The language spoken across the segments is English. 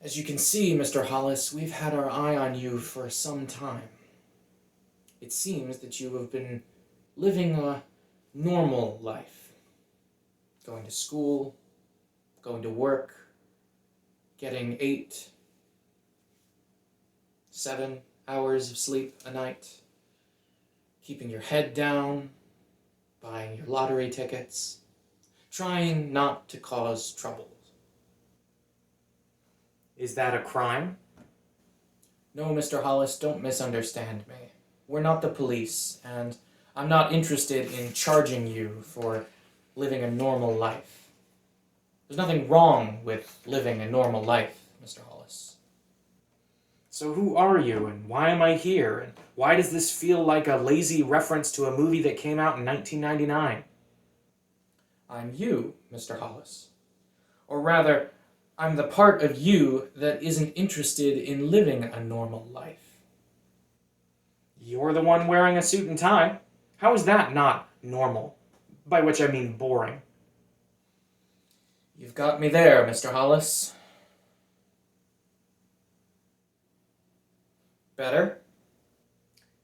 As you can see, Mr. Hollis, we've had our eye on you for some time. It seems that you have been living a normal life. Going to school, going to work, getting 8, 7 hours of sleep a night, keeping your head down, buying your lottery tickets, trying not to cause trouble. Is that a crime? No, Mr. Hollis, don't misunderstand me. We're not the police, and I'm not interested in charging you for living a normal life. There's nothing wrong with living a normal life, Mr. Hollis. So who are you, and why am I here, and why does this feel like a lazy reference to a movie that came out in 1999? I'm you, Mr. Hollis. Or rather, I'm the part of you that isn't interested in living a normal life. You're the one wearing a suit and tie. How is that not normal? By which I mean boring. You've got me there, Mr. Hollis. Better?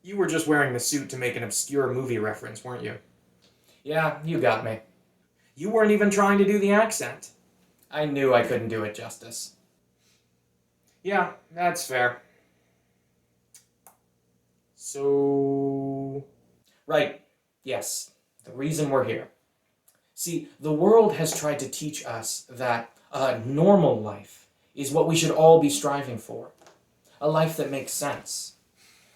You were just wearing the suit to make an obscure movie reference, weren't you? Yeah, you got me. You weren't even trying to do the accent. I knew I couldn't do it justice. Yeah, that's fair. So... Right, yes, the reason we're here. See, the world has tried to teach us that a normal life is what we should all be striving for. A life that makes sense.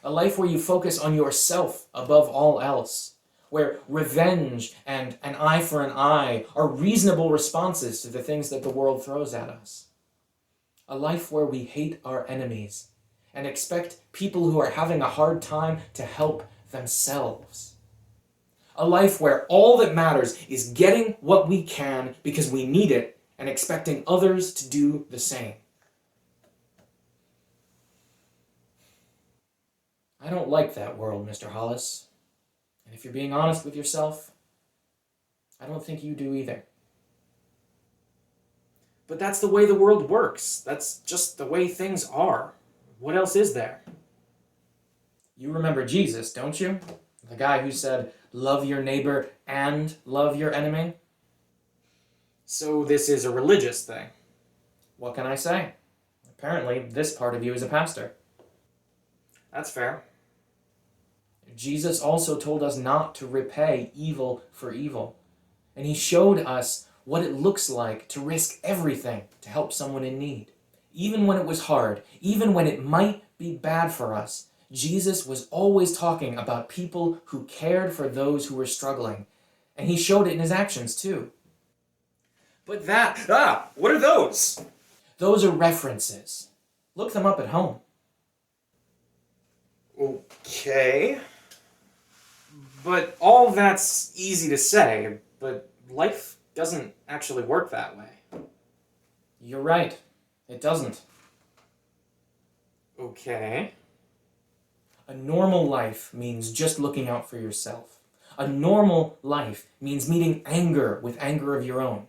A life where you focus on yourself above all else. Where revenge and an eye for an eye are reasonable responses to the things that the world throws at us. A life where we hate our enemies and expect people who are having a hard time to help themselves. A life where all that matters is getting what we can because we need it and expecting others to do the same. I don't like that world, Mr. Hollis. And if you're being honest with yourself, I don't think you do either. But that's the way the world works. That's just the way things are. What else is there? You remember Jesus, don't you? The guy who said, love your neighbor and love your enemy? So this is a religious thing. What can I say? Apparently, this part of you is a pastor. That's fair. Jesus also told us not to repay evil for evil. And he showed us what it looks like to risk everything to help someone in need. Even when it was hard, even when it might be bad for us, Jesus was always talking about people who cared for those who were struggling. And he showed it in his actions too. But what are those? Those are references. Look them up at home. Okay. But all that's easy to say, but life doesn't actually work that way. You're right. It doesn't. Okay. A normal life means just looking out for yourself. A normal life means meeting anger with anger of your own.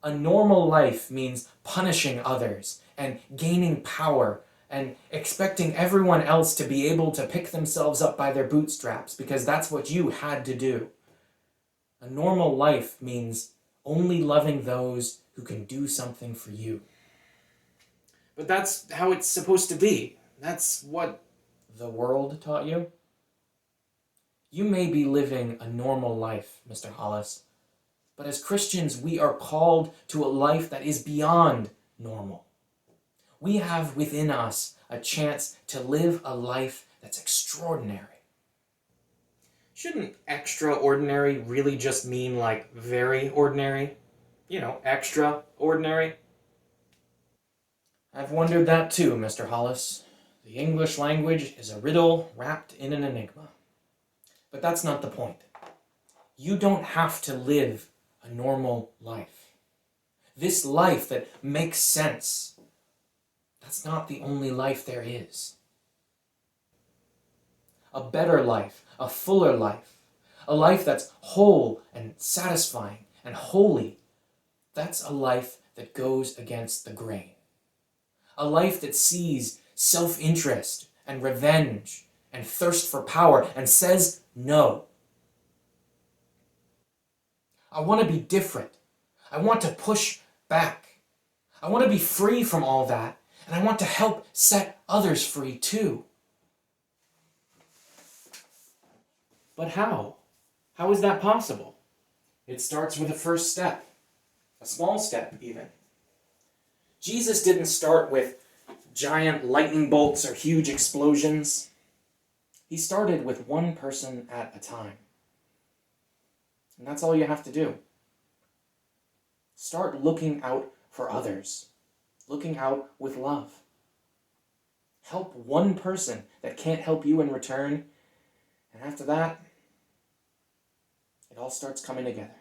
A normal life means punishing others and gaining power and expecting everyone else to be able to pick themselves up by their bootstraps because that's what you had to do. A normal life means only loving those who can do something for you. But that's how it's supposed to be. That's what the world taught you? You may be living a normal life, Mr. Hollis, but as Christians, we are called to a life that is beyond normal. We have within us a chance to live a life that's extraordinary. Shouldn't extraordinary really just mean like very ordinary? You know, extraordinary? I've wondered that too, Mr. Hollis. The English language is a riddle wrapped in an enigma. But that's not the point. You don't have to live a normal life. This life that makes sense, that's not the only life there is. A better life, a fuller life, a life that's whole and satisfying and holy, that's a life that goes against the grain. A life that sees self-interest and revenge and thirst for power and says no. I want to be different. I want to push back. I want to be free from all that, and I want to help set others free too. But how? How is that possible? It starts with a first step. A small step, even. Jesus didn't start with giant lightning bolts or huge explosions. He started with one person at a time. And that's all you have to do. Start looking out for others. Looking out with love. Help one person that can't help you in return. And after that, it all starts coming together.